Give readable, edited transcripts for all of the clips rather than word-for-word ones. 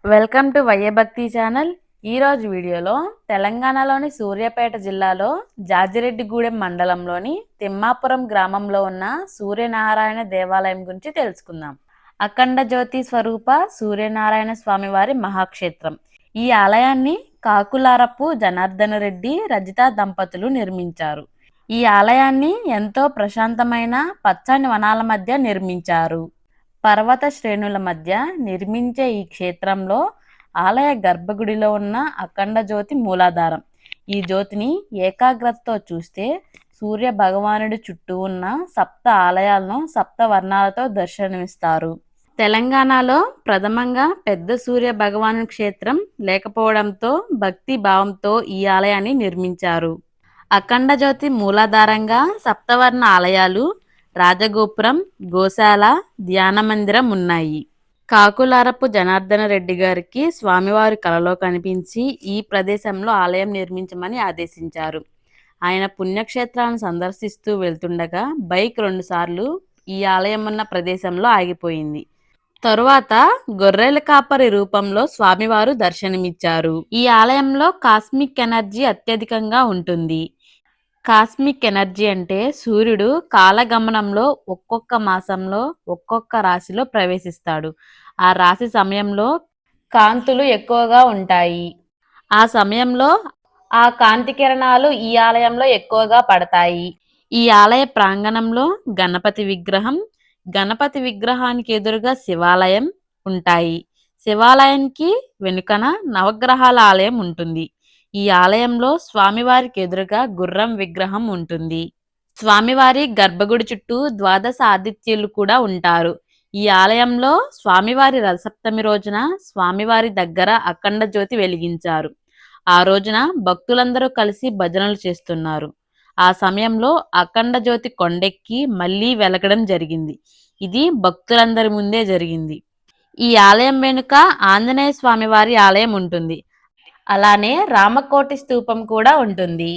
Welcome to వయ్య భక్తి channel. ఈరోజు వీడియోలో తెలంగాణలోని సూర్యాపేట జిల్లాలో జాజిరెడ్డిగూడెం మండలంలోని తిమ్మాపురం గ్రామంలో ఉన్న సూర్యనారాయణ దేవాలయం గురించి తెలుసుకుందాం. అఖండ జ్యోతి స్వరూప సూర్యనారాయణ స్వామివారి మహాక్షేత్రం. ఈ ఆలయాన్ని కాకులారపు జనార్దన రెడ్డి రజిత దంపతులు నిర్మించారు. ఈ ఆలయాన్ని ఎంతో ప్రశాంతమైన పచ్చని వనాల మధ్య నిర్మించారు. పర్వత శ్రేణుల మధ్య నిర్మించే ఈ క్షేత్రంలో ఆలయ గర్భగుడిలో ఉన్న అఖండ జ్యోతి మూలాధారం. ఈ జ్యోతిని ఏకాగ్రతతో చూస్తే సూర్య భగవానుడి చుట్టూ ఉన్న సప్త ఆలయాలను సప్త వర్ణాలతో దర్శనమిస్తారు. తెలంగాణలో ప్రథమంగా పెద్ద సూర్య భగవాను క్షేత్రం లేకపోవడంతో భక్తి భావంతో ఈ ఆలయాన్ని నిర్మించారు. అఖండ జ్యోతి మూలాధారంగా సప్తవర్ణ ఆలయాలు, రాజగోపురం, గోశాల, ధ్యాన మందిరం ఉన్నాయి. కాకులారపు జనార్దన రెడ్డి గారికి స్వామివారి కలలో కనిపించి ఈ ప్రదేశంలో ఆలయం నిర్మించమని ఆదేశించారు. ఆయన పుణ్యక్షేత్రాలను సందర్శిస్తూ వెళ్తుండగా బైక్ 2 సార్లు ఈ ఆలయం ఉన్న ప్రదేశంలో ఆగిపోయింది. తరువాత గొర్రెల కాపరి రూపంలో స్వామివారు దర్శనమిచ్చారు. ఈ ఆలయంలో కాస్మిక్ ఎనర్జీ అత్యధికంగా ఉంటుంది. కాస్మిక్ ఎనర్జీ అంటే సూర్యుడు కాలగమనంలో ఒక్కొక్క మాసంలో ఒక్కొక్క రాశిలో ప్రవేశిస్తాడు. ఆ రాశి సమయంలో కాంతులు ఎక్కువగా ఉంటాయి. ఆ సమయంలో ఆ కాంతి కిరణాలు ఈ ఆలయంలో ఎక్కువగా పడతాయి. ఈ ఆలయ ప్రాంగణంలో గణపతి విగ్రహానికి ఎదురుగా శివాలయం ఉంటాయి. శివాలయానికి వెనుకన నవగ్రహాల ఆలయం ఉంటుంది. ఈ ఆలయంలో స్వామివారికి ఎదురుగా గుర్రం విగ్రహం ఉంటుంది. స్వామివారి గర్భగుడి చుట్టూ ద్వాదశ ఆదిత్యులు కూడా ఉంటారు. ఈ ఆలయంలో స్వామివారి రథసప్తమి రోజున స్వామివారి దగ్గర అఖండ జ్యోతి వెలిగించారు. ఆ రోజున భక్తులందరూ కలిసి భజనలు చేస్తున్నారు. ఆ సమయంలో అఖండ జ్యోతి కొండెక్కి మళ్ళీ వెలగడం జరిగింది. ఇది భక్తులందరి ముందే జరిగింది. ఈ ఆలయం వెనుక ఆంజనేయ స్వామివారి ఆలయం ఉంటుంది. అలానే రామకోటి స్తూపం కూడా ఉంటుంది.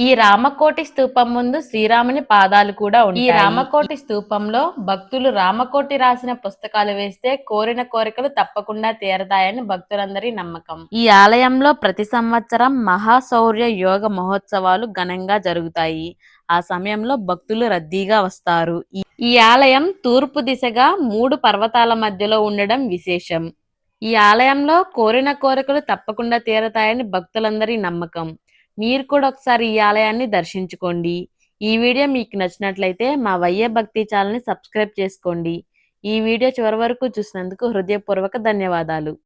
ఈ రామకోటి స్తూపం ముందు శ్రీరాముని పాదాలు కూడా ఉంటాయి. ఈ రామకోటి స్తూపంలో భక్తులు రామకోటి రాసిన పుస్తకాలు వేస్తే కోరిన కోరికలు తప్పకుండా తీరతాయని భక్తులందరి నమ్మకం. ఈ ఆలయంలో ప్రతి సంవత్సరం మహాశౌర్య యోగ మహోత్సవాలు ఘనంగా జరుగుతాయి. ఆ సమయంలో భక్తులు రద్దీగా వస్తారు. ఈ ఆలయం తూర్పు దిశగా 3 పర్వతాల మధ్యలో ఉండడం విశేషం. ఈ ఆలయంలో కోరిన కోరికలు తప్పకుండా తీరతాయని భక్తులందరి నమ్మకం. మీరు కూడా ఒకసారి ఈ ఆలయాన్ని దర్శించుకోండి. ఈ వీడియో మీకు నచ్చినట్లయితే మా వయ్య భక్తి ఛానల్ని సబ్స్క్రైబ్ చేసుకోండి. ఈ వీడియో చివరి వరకు చూసినందుకు హృదయపూర్వక ధన్యవాదాలు.